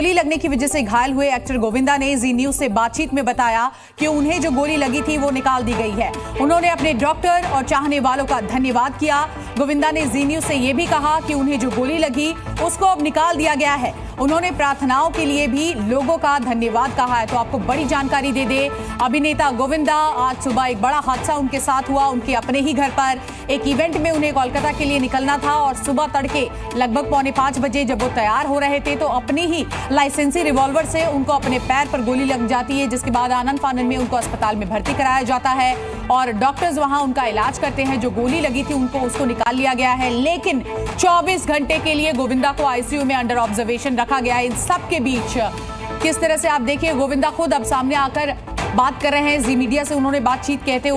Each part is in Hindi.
गोली लगने की वजह से घायल हुए एक्टर गोविंदा ने जी न्यूज से बातचीत में बताया कि उन्हें जो गोली लगी थी वो निकाल दी गई है। उन्होंने अपने डॉक्टर और चाहने वालों का धन्यवाद किया। गोविंदा ने जी न्यूज से यह भी कहा कि उन्हें जो गोली लगी उसको अब निकाल दिया गया है। उन्होंने प्रार्थनाओं के लिए भी लोगों का धन्यवाद कहा है। तो आपको बड़ी जानकारी दे दे, अभिनेता गोविंदा आज सुबह एक बड़ा हादसा उनके साथ हुआ। उनके अपने ही घर पर एक इवेंट में उन्हें कोलकाता के लिए निकलना था और सुबह तड़के लगभग 4:45 बजे जब वो तैयार हो रहे थे तो अपनी ही लाइसेंसी रिवॉल्वर से उनको अपने पैर पर गोली लग जाती है, जिसके बाद आनंद फानंद में उनको अस्पताल में भर्ती कराया जाता है और डॉक्टर्स वहां उनका इलाज करते हैं। जो गोली लगी थी उसको निकाल लिया गया है, लेकिन 24 घंटे के लिए गोविंदा को आईसीयू में अंडर ऑब्जर्वेशन रखा गया है। इन सब के बीच किस तरह से आप देखिए, गोविंदा खुद अब सामने आकर बात कर रहे हैं जी मीडिया से। उन्होंने बातचीत करते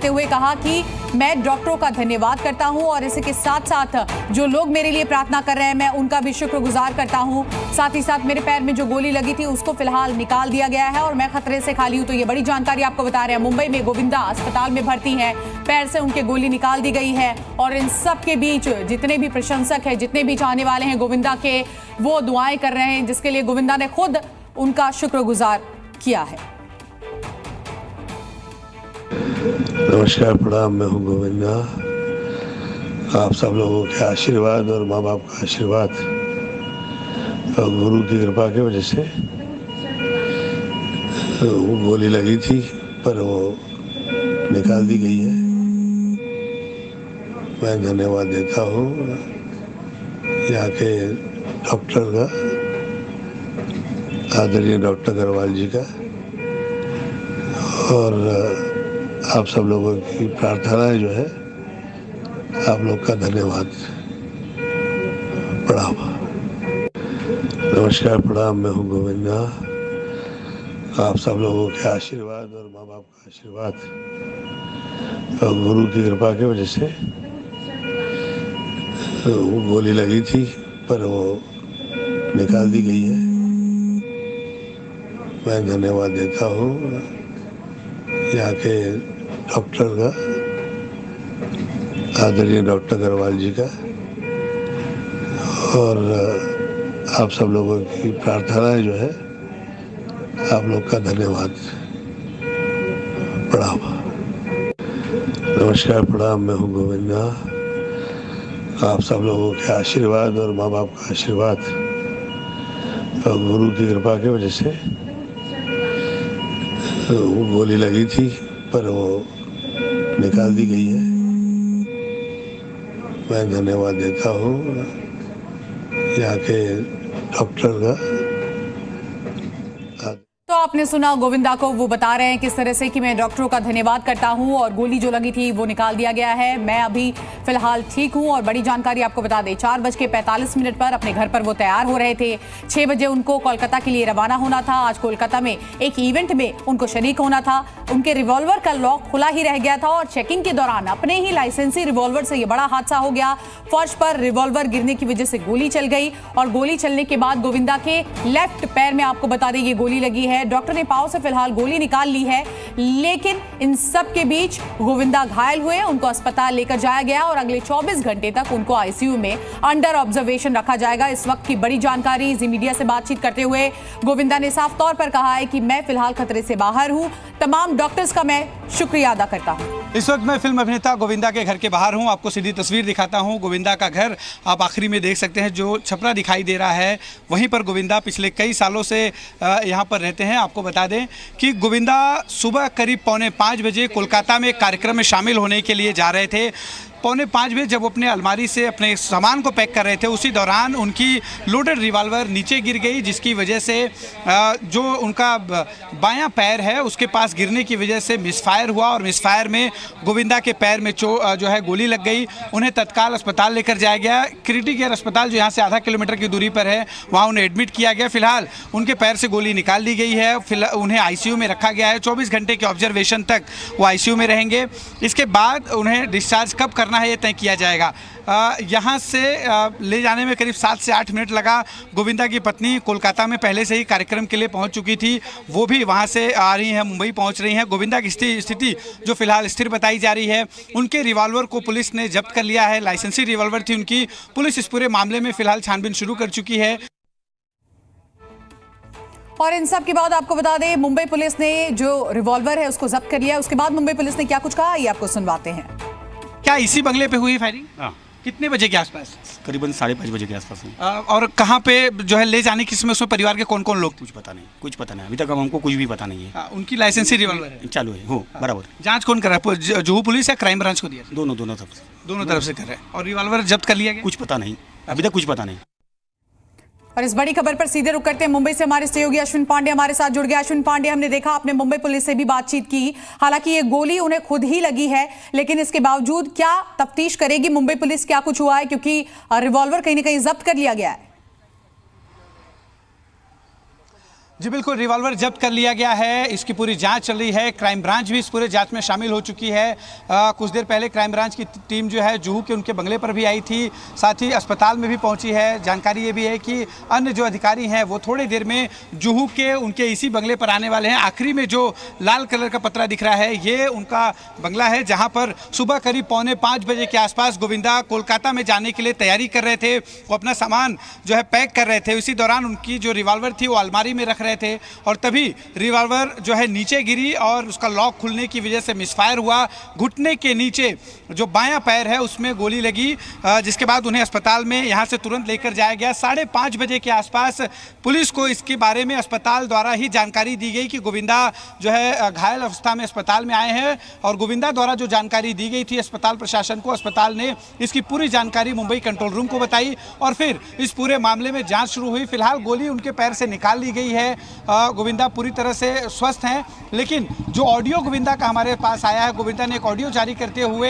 हुए कहा कि मैं डॉक्टरों का धन्यवाद करता हूं और इसी के साथ साथ जो लोग मेरे लिए प्रार्थना कर रहे हैं मैं उनका भी शुक्रगुजार करता हूं। साथ ही साथ मेरे पैर में जो गोली लगी थी उसको फिलहाल निकाल दिया गया है और मैं खतरे से खाली हूं। तो ये बड़ी जानकारी आपको बता रहे हैं। मुंबई में गोविंदा अस्पताल में भर्ती है, पैर से उनके गोली निकाल दी गई है और इन सब के बीच जितने भी प्रशंसक हैं, जितने भी चाहने वाले हैं गोविंदा के, वो दुआएं कर रहे हैं, जिसके लिए गोविंदा ने खुद उनका शुक्रगुजार किया है। नमस्कार, प्रणाम। मैं हूं गोविंदा। आप सब लोगों के आशीर्वाद और माँ बाप का आशीर्वाद और गुरु की कृपा की वजह से वो गोली लगी थी पर वो निकाल दी गई है। मैं धन्यवाद देता हूँ यहाँ के डॉक्टर का, आदरणीय डॉक्टर अग्रवाल जी का, और आप सब लोगों की प्रार्थनाएं जो है, आप लोग का धन्यवाद। प्रणाम। नमस्कार, प्रणाम। मैं हूं गोविंदा। आप सब लोगों के आशीर्वाद और माँ बाप का आशीर्वाद और गुरु की कृपा की वजह से वो गोली लगी थी पर वो निकाल दी गई है। मैं धन्यवाद देता हूँ यहाँ के डॉक्टर का, आदरणीय डॉक्टर अग्रवाल जी का, और आप सब लोगों की प्रार्थनाएं जो है, आप लोग का धन्यवाद। प्रणाम। नमस्कार, प्रणाम। मैं हूं गोविंदा। आप सब लोगों के आशीर्वाद और माँ बाप का आशीर्वाद और गुरु की कृपा की वजह से वो गोली लगी थी पर वो निकाल दी गई है। मैं धन्यवाद देता हूँ यहाँ के डॉक्टर का। तो आपने सुना गोविंदा को, वो बता रहे हैं किस तरह से कि मैं डॉक्टरों का धन्यवाद करता हूं और गोली जो लगी थी वो निकाल दिया गया है। मैं अभी फिलहाल ठीक हूं। और बड़ी जानकारी आपको बता दें, 4:45 पर अपने घर पर वो तैयार हो रहे थे। 6 बजे उनको कोलकाता के लिए रवाना होना था। आज कोलकाता में एक इवेंट में उनको शरीक होना था। उनके रिवॉल्वर का लॉक खुला ही रह गया था और चेकिंग के दौरान अपने ही लाइसेंसी रिवॉल्वर से ये बड़ा हादसा हो गया। फर्श पर रिवॉल्वर गिरने की वजह से गोली चल गई और गोली चलने के बाद गोविंदा के लेफ्ट पैर में आपको बता दें ये गोली लगी है। डॉक्टर ने पांव से फिलहाल गोली निकाल ली है, लेकिन इन सब के बीच गोविंदा घायल हुए, उनको अस्पताल लेकर जाया गया और अगले 24 घंटे तक उनको आईसीयू में अंडर ऑब्जर्वेशन रखा जाएगा। इस वक्त की बड़ी जानकारी। जी मीडिया से बातचीत करते हुए गोविंदा ने साफ तौर पर कहा है कि मैं फिलहाल खतरे से बाहर हूं। तमाम डॉक्टर्स का मैं शुक्रिया अदा करता हूं। इस वक्त मैं फिल्म अभिनेता गोविंदा के घर के बाहर हूं। आपको सीधी तस्वीर दिखाता हूं। गोविंदा का घर आप आखिरी में देख सकते हैं, जो छपरा दिखाई दे रहा है वहीं पर गोविंदा पिछले कई सालों से यहां पर रहते हैं। आपको बता दें कि गोविंदा सुबह करीब 4:45 बजे कोलकाता में एक कार्यक्रम में शामिल होने के लिए जा रहे थे। 4:45 बजे जब अपने अलमारी से अपने सामान को पैक कर रहे थे, उसी दौरान उनकी लोडेड रिवॉल्वर नीचे गिर गई, जिसकी वजह से जो उनका बायां पैर है उसके पास गिरने की वजह से मिसफायर हुआ और मिसफायर में गोविंदा के पैर में जो है गोली लग गई। उन्हें तत्काल अस्पताल लेकर जाया गया। क्रिटी केयर अस्पताल जो यहाँ से आधा किलोमीटर की दूरी पर है, वहाँ उन्हें एडमिट किया गया। फिलहाल उनके पैर से गोली निकाल दी गई है। फिलहाल उन्हें आईसीयू में रखा गया है। 24 घंटे के ऑब्जर्वेशन तक वो आईसीयू में रहेंगे। इसके बाद उन्हें डिस्चार्ज कब करना है ये तय किया जाएगा। यहाँ से ले जाने में करीब 7 से 8 मिनट लगा। गोविंदा की पत्नी कोलकाता में पहले से ही कार्यक्रम के लिए पहुँच चुकी थी, वो भी वहाँ से आ रही हैं, मुंबई पहुँच रही हैं। गोविंदा की स्थिति जो फिलहाल स्थिर बताई जा रही है। उनके रिवॉल्वर को पुलिस ने जब्त कर लिया है। लाइसेंसी रिवॉल्वर थी उनकी। पुलिस इस पूरे मामले में फिलहाल छानबीन शुरू कर चुकी है। और इन सब के बाद आपको बता दें, मुंबई पुलिस ने जो रिवॉल्वर है उसको जब्त कर लिया। उसके बाद मुंबई पुलिस ने क्या कुछ कहा, ये आपको सुनवाते हैं। क्या इसी बंगले पे हुई फायरिंग? हाँ, कितने बजे के आसपास? करीबन 5:30 बजे के आसपास है। और कहाँ पे जो है ले जाने की इसमें उसमें परिवार के कौन कौन लोग? कुछ पता नहीं, अभी तक हमको कुछ भी पता नहीं है। उनकी लाइसेंसी रिवॉल्वर है? चालू है, हो बराबर। जांच कौन कर रहा है, जुहू पुलिस या क्राइम ब्रांच को दिया? दोनों तरफ से कर रहे हैं। और रिवॉल्वर जब्त कर लिया गया? कुछ पता नहीं, अभी तक कुछ पता नहीं। और इस बड़ी खबर पर सीधे रुक करते हैं मुंबई से हमारे सहयोगी अश्विन पांडे हमारे साथ जुड़ गया। अश्विन पांडे, हमने देखा आपने मुंबई पुलिस से भी बातचीत की, हालांकि ये गोली उन्हें खुद ही लगी है, लेकिन इसके बावजूद क्या तफ्तीश करेगी मुंबई पुलिस, क्या कुछ हुआ है, क्योंकि रिवॉल्वर कहीं ना कहीं जब्त कर लिया गया है। जी बिल्कुल, रिवॉल्वर जब्त कर लिया गया है, इसकी पूरी जांच चल रही है। क्राइम ब्रांच भी इस पूरे जांच में शामिल हो चुकी है। कुछ देर पहले क्राइम ब्रांच की टीम जो है जुहू के उनके बंगले पर भी आई थी, साथ ही अस्पताल में भी पहुंची है। जानकारी ये भी है कि अन्य जो अधिकारी हैं वो थोड़ी देर में जुहू के उनके इसी बंगले पर आने वाले हैं। आखिरी में जो लाल कलर का पतरा दिख रहा है ये उनका बंगला है, जहाँ पर सुबह करीब 4:45 बजे के आसपास गोविंदा कोलकाता में जाने के लिए तैयारी कर रहे थे। वो अपना सामान जो है पैक कर रहे थे। इसी दौरान उनकी जो रिवॉल्वर थी वो अलमारी में रख रहे थे और तभी रिवॉल्वर जो है नीचे गिरी और उसका लॉक खुलने की वजह से मिसफायर हुआ। घुटने के नीचे जो बायां पैर है उसमें गोली लगी, जिसके बाद उन्हें अस्पताल में यहां से तुरंत लेकर जाया गया। 5:30 बजे के आसपास पुलिस को इसके बारे में अस्पताल द्वारा ही जानकारी दी गई कि गोविंदा जो है घायल अवस्था में अस्पताल में आए हैं। और गोविंदा द्वारा जो जानकारी दी गई थी अस्पताल प्रशासन को, अस्पताल ने इसकी पूरी जानकारी मुंबई कंट्रोल रूम को बताई और फिर इस पूरे मामले में जांच शुरू हुई। फिलहाल गोली उनके पैर से निकाल ली गई है। गोविंदा पूरी तरह से स्वस्थ हैं, लेकिन जो ऑडियो गोविंदा का हमारे पास आया है, गोविंदा ने एक ऑडियो जारी करते हुए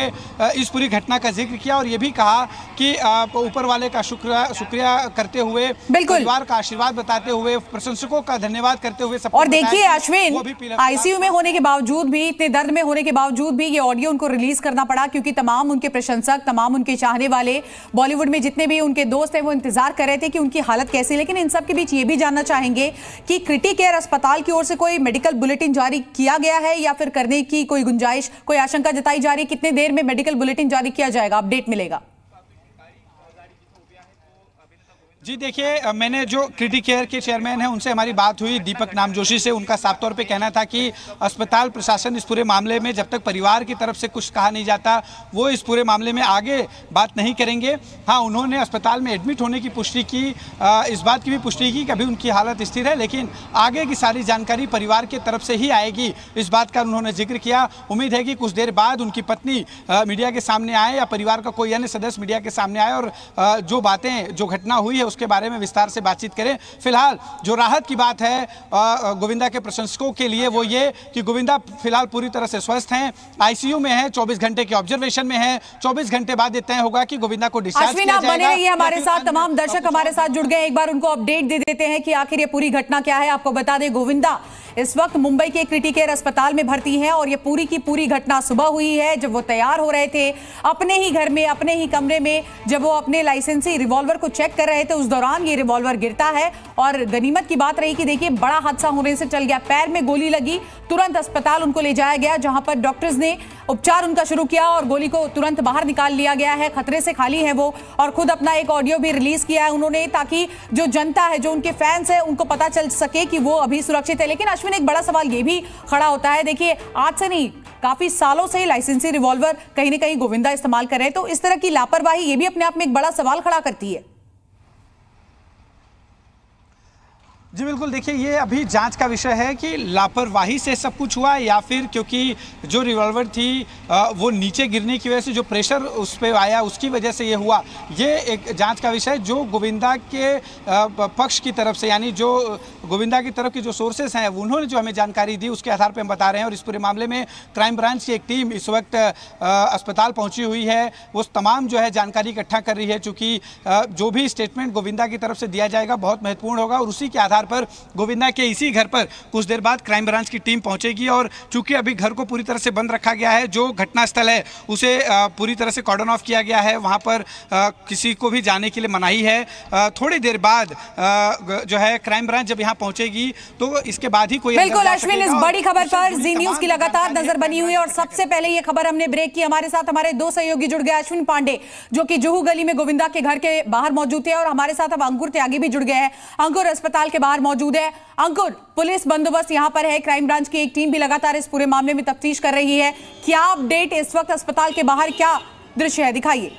इस पूरी घटना का जिक्र किया और ये भी कहा कि ऊपर वाले का शुक्रिया करते हुए, परिवार का आशीर्वाद बताते हुए, प्रशंसकों का धन्यवाद करते हुए सब। और देखिए अश्विन, आईसीयू में होने के बावजूद भी, इतने दर्द में होने के बावजूद भी ये ऑडियो उनको रिलीज करना पड़ा, क्योंकि तमाम उनके प्रशंसक, तमाम उनके चाहने वाले, बॉलीवुड में जितने भी उनके दोस्त हैं वो इंतजार कर रहे थे कि उनकी हालत कैसी। लेकिन इन सब के बीच ये भी जानना चाहेंगे कि क्रिटिकेयर अस्पताल की ओर से कोई मेडिकल बुलेटिन जारी किया गया है या फिर करने की कोई गुंजाइश, कोई आशंका जताई जा रही है? कितने देर में मेडिकल बुलेटिन जारी किया जाएगा, अपडेट मिलेगा? जी देखिए, मैंने जो क्रिटिकेयर के चेयरमैन हैं उनसे हमारी बात हुई, दीपक नामजोशी से। उनका साफ तौर पे कहना था कि अस्पताल प्रशासन इस पूरे मामले में जब तक परिवार की तरफ से कुछ कहा नहीं जाता वो इस पूरे मामले में आगे बात नहीं करेंगे। हाँ, उन्होंने अस्पताल में एडमिट होने की पुष्टि की, इस बात की भी पुष्टि की कि अभी उनकी हालत स्थिर है, लेकिन आगे की सारी जानकारी परिवार की तरफ से ही आएगी, इस बात का उन्होंने जिक्र किया। उम्मीद है कि कुछ देर बाद उनकी पत्नी मीडिया के सामने आए या परिवार का कोई अन्य सदस्य मीडिया के सामने आए और जो बातें, जो घटना हुई है उसके बारे में विस्तार से बातचीत करें। फिलहाल जो राहत की बात है गोविंदा के प्रशंसकों के लिए वो ये कि गोविंदा फिलहाल पूरी तरह से स्वस्थ हैं, आईसीयू में हैं, 24 घंटे के ऑब्जर्वेशन में हैं। 24 घंटे बाद ये तय होगा कि गोविंदा को डिस्चार्ज किया जाएगा। बने रहिए हमारे साथ, तमाम दर्शक हमारे साथ जुड़ गए, एक बार उनको अपडेट दे देते हैं कि आखिर ये पूरी घटना क्या है। आपको बता दें, गोविंदा इस वक्त मुंबई के क्रिटिकेयर अस्पताल में भर्ती हैं और ये पूरी की पूरी घटना सुबह हुई है, जब वो तैयार हो रहे थे अपने ही घर में, अपने ही कमरे में, जब वो अपने लाइसेंसी रिवॉल्वर को चेक कर रहे थे, उस दौरान ये रिवॉल्वर गिरता है। और गनीमत की बात रही कि देखिए बड़ा हादसा होने से चल गया, पैर में गोली लगी, तुरंत अस्पताल उनको ले जाया गया, जहां पर डॉक्टर्स ने उपचार उनका शुरू किया और गोली को तुरंत बाहर निकाल लिया गया है। खतरे से खाली है वो, और खुद अपना एक ऑडियो भी रिलीज किया है उन्होंने, ताकि जो जनता है, जो उनके फैंस है, उनको पता चल सके कि वो अभी सुरक्षित है। लेकिन अश्विन, एक बड़ा सवाल ये भी खड़ा होता है, देखिए आज से नहीं, काफी सालों से लाइसेंसी रिवॉल्वर कहीं ना कहीं गोविंदा इस्तेमाल कर रहे हैं, तो इस तरह की लापरवाही ये भी अपने आप में एक बड़ा सवाल खड़ा करती है। जी बिल्कुल, देखिए ये अभी जांच का विषय है कि लापरवाही से सब कुछ हुआ या फिर क्योंकि जो रिवॉल्वर थी वो नीचे गिरने की वजह से जो प्रेशर उस पर आया उसकी वजह से ये हुआ। ये एक जांच का विषय है। जो गोविंदा के पक्ष की तरफ से, यानी जो गोविंदा की तरफ की जो सोर्सेस हैं उन्होंने जो हमें जानकारी दी उसके आधार पर हम बता रहे हैं। और इस पूरे मामले में क्राइम ब्रांच की एक टीम इस वक्त अस्पताल पहुँची हुई है, वो तमाम जो है जानकारी इकट्ठा कर रही है, चूँकि जो भी स्टेटमेंट गोविंदा की तरफ से दिया जाएगा बहुत महत्वपूर्ण होगा और उसी के आधार पर गोविंदा के इसी घर पर कुछ देर बाद क्राइम ब्रांच की टीम पहुंचेगी। और चूंकि अभी घर को पूरी तरह से बंद रखा गया है, जो घटनास्थल है उसे पूरी तरह से कॉर्डन ऑफ किया गया है, वहां पर किसी को भी जाने के लिए मनाही है। थोड़ी देर बाद जो है क्राइम ब्रांच जब यहां पहुंचेगी तो इसके बाद ही कोई। बिल्कुल अश्विन, इस बड़ी खबर पर जी न्यूज की लगातार नजर बनी हुई है और सबसे पहले ये खबर हमने ब्रेक की। हमारे साथ हमारे दो सहयोगी जुड़ गए, अश्विन पांडे जो कि जुहू गली में गोविंदा के घर के बाहर मौजूद थे, और हमारे साथ अब अंकुर त्यागी भी जुड़ गए हैं। अंकुर, अस्पताल के बाहर मौजूद है। अंकुर, पुलिस बंदोबस्त यहां पर है, क्राइम ब्रांच की एक टीम भी लगातार इस पूरे मामले में तफ्तीश कर रही है। क्या अपडेट इस वक्त अस्पताल के बाहर, क्या दृश्य है, दिखाइए।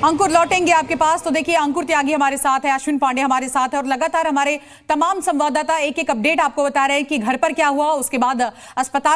अंकुर, लौटेंगे आपके पास। तो देखिए, अंकुर त्यागी हमारे साथ है, अश्विन पांडे हमारे साथ है और लगातार हमारे तमाम संवाददाता एक एक अपडेट आपको बता रहे हैं कि घर पर क्या हुआ, उसके बाद अस्पताल